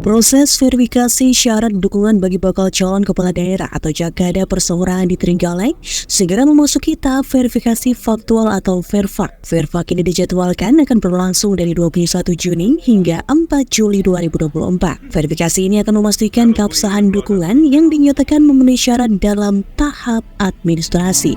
Proses verifikasi syarat dukungan bagi bakal calon kepala daerah atau Jakada Perseorangan di Trenggalek segera memasuki tahap verifikasi faktual atau VERFAK. VERFAK ini dijadwalkan akan berlangsung dari 21 Juni hingga 4 Juli 2024. Verifikasi ini akan memastikan keabsahan dukungan yang dinyatakan memenuhi syarat dalam tahap administrasi.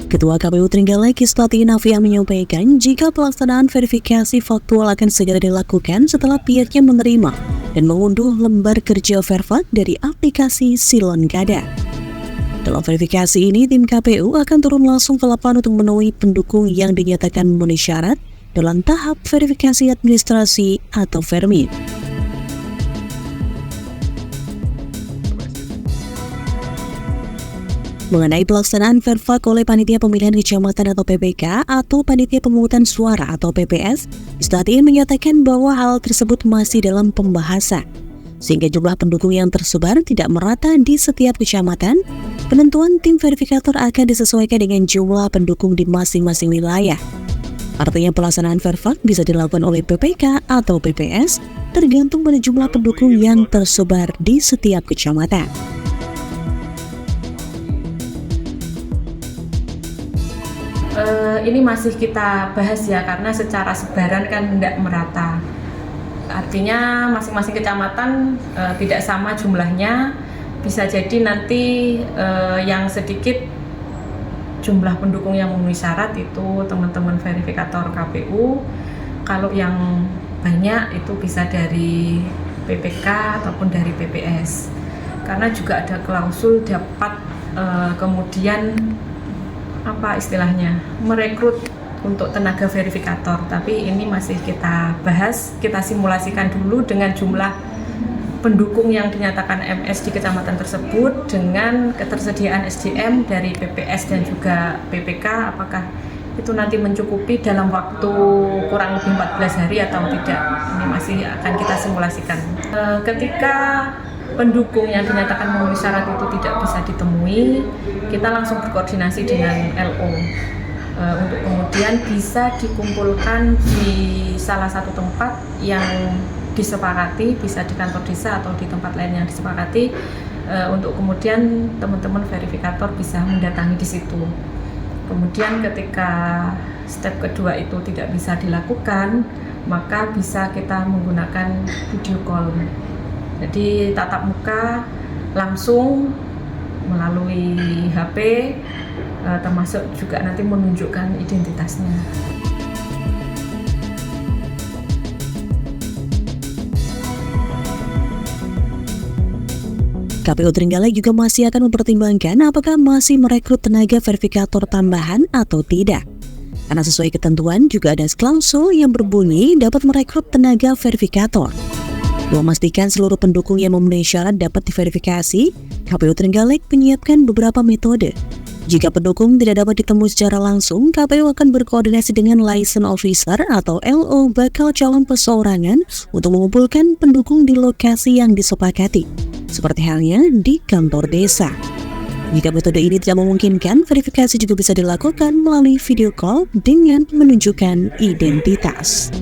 Ketua KPU Trenggalek Kistati Navia menyampaikan jika pelaksanaan verifikasi faktual akan segera dilakukan setelah pihaknya menerima dan mengunduh lembar kerja VERFAK dari aplikasi Silon Gada. Dalam verifikasi ini, tim KPU akan turun langsung ke lapangan untuk menemui pendukung yang dinyatakan memenuhi syarat dalam tahap verifikasi administrasi atau VERMIT. Mengenai pelaksanaan VERFAK oleh Panitia Pemilihan Kecamatan atau PPK atau Panitia Pemungutan Suara atau PPS, Kistati menyatakan bahwa hal tersebut masih dalam pembahasan, sehingga jumlah pendukung yang tersebar tidak merata di setiap kecamatan. Penentuan tim verifikator akan disesuaikan dengan jumlah pendukung di masing-masing wilayah. Artinya pelaksanaan VERFAK bisa dilakukan oleh PPK atau PPS tergantung pada jumlah pendukung yang tersebar di setiap kecamatan. Ini masih kita bahas ya, karena secara sebaran kan tidak merata. Artinya masing-masing kecamatan tidak sama jumlahnya. Bisa jadi nanti yang sedikit jumlah pendukung yang memenuhi syarat itu teman-teman verifikator KPU. Kalau yang banyak itu bisa dari PPK ataupun dari PPS. Karena juga ada klausul dapat kemudian merekrut untuk tenaga verifikator, tapi ini masih kita bahas, kita simulasikan dulu dengan jumlah pendukung yang dinyatakan MS di kecamatan tersebut dengan ketersediaan SDM dari PPS dan juga PPK, apakah itu nanti mencukupi dalam waktu kurang lebih 14 hari atau tidak. Ini masih akan kita simulasikan. Ketika pendukung yang dinyatakan memenuhi syarat itu tidak bisa ditemui, kita langsung berkoordinasi dengan LO untuk kemudian bisa dikumpulkan di salah satu tempat yang disepakati, bisa di kantor desa atau di tempat lain yang disepakati, untuk kemudian teman-teman verifikator bisa mendatangi di situ. Kemudian ketika step kedua itu tidak bisa dilakukan, maka bisa kita menggunakan video call. Jadi tatap muka langsung melalui HP, termasuk juga nanti menunjukkan identitasnya. KPU Trenggalek juga masih akan mempertimbangkan apakah masih merekrut tenaga verifikator tambahan atau tidak. Karena sesuai ketentuan juga ada klausul yang berbunyi dapat merekrut tenaga verifikator. Memastikan seluruh pendukung yang memenuhi syarat dapat diverifikasi, KPU Trenggalek menyiapkan beberapa metode. Jika pendukung tidak dapat ditemui secara langsung, KPU akan berkoordinasi dengan license officer atau LO bakal calon perseorangan untuk mengumpulkan pendukung di lokasi yang disepakati, seperti halnya di kantor desa. Jika metode ini tidak memungkinkan, verifikasi juga bisa dilakukan melalui video call dengan menunjukkan identitas.